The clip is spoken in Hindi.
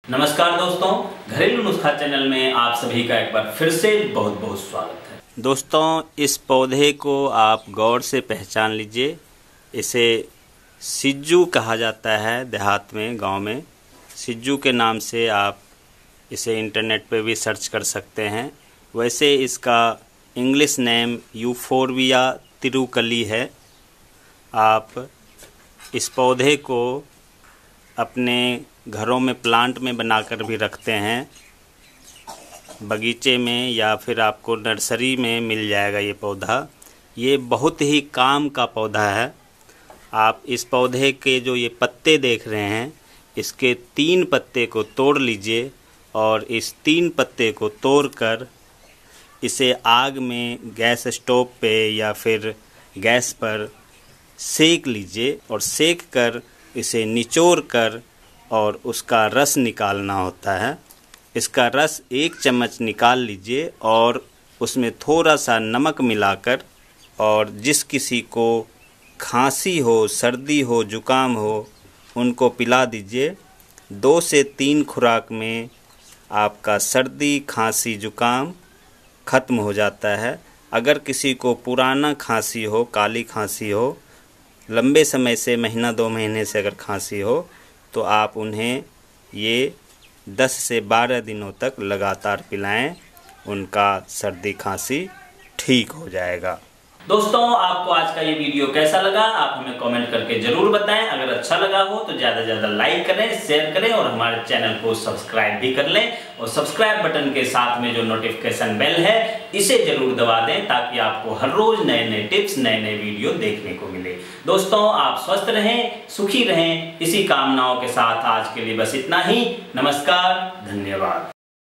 नमस्कार दोस्तों, घरेलू नुस्खा चैनल में आप सभी का एक बार फिर से बहुत बहुत स्वागत है। दोस्तों, इस पौधे को आप गौर से पहचान लीजिए। इसे सिज्जू कहा जाता है। देहात में, गांव में सिज्जू के नाम से आप इसे इंटरनेट पे भी सर्च कर सकते हैं। वैसे इसका इंग्लिश नेम यूफोर्बिया तिरुकली है। आप इस पौधे को अपने घरों में प्लांट में बनाकर भी रखते हैं, बगीचे में, या फिर आपको नर्सरी में मिल जाएगा ये पौधा। ये बहुत ही काम का पौधा है। आप इस पौधे के जो ये पत्ते देख रहे हैं, इसके 3 पत्ते को तोड़ लीजिए और इस 3 पत्ते को तोड़कर इसे आग में, गैस स्टोव पे या फिर गैस पर सेक लीजिए और सेक कर इसे निचोड़ कर और उसका रस निकालना होता है। इसका रस 1 चम्मच निकाल लीजिए और उसमें थोड़ा सा नमक मिलाकर, और जिस किसी को खांसी हो, सर्दी हो, जुकाम हो, उनको पिला दीजिए। 2 से 3 खुराक में आपका सर्दी, खांसी, जुकाम ख़त्म हो जाता है। अगर किसी को पुराना खांसी हो, काली खांसी हो, लंबे समय से, महीना 2 महीने से अगर खांसी हो, तो आप उन्हें ये 10 से 12 दिनों तक लगातार पिलाएं। उनका सर्दी खांसी ठीक हो जाएगा। दोस्तों, आपको आज का ये वीडियो कैसा लगा आप हमें कमेंट करके जरूर बताएं। अगर अच्छा लगा हो तो ज़्यादा से ज़्यादा लाइक करें, शेयर करें और हमारे चैनल को सब्सक्राइब भी कर लें। और सब्सक्राइब बटन के साथ में जो नोटिफिकेशन बेल है, इसे जरूर दबा दें ताकि आपको हर रोज नए नए टिप्स, नए नए वीडियो देखने को मिले। दोस्तों, आप स्वस्थ रहें, सुखी रहें, इसी कामनाओं के साथ आज के लिए बस इतना ही। नमस्कार, धन्यवाद।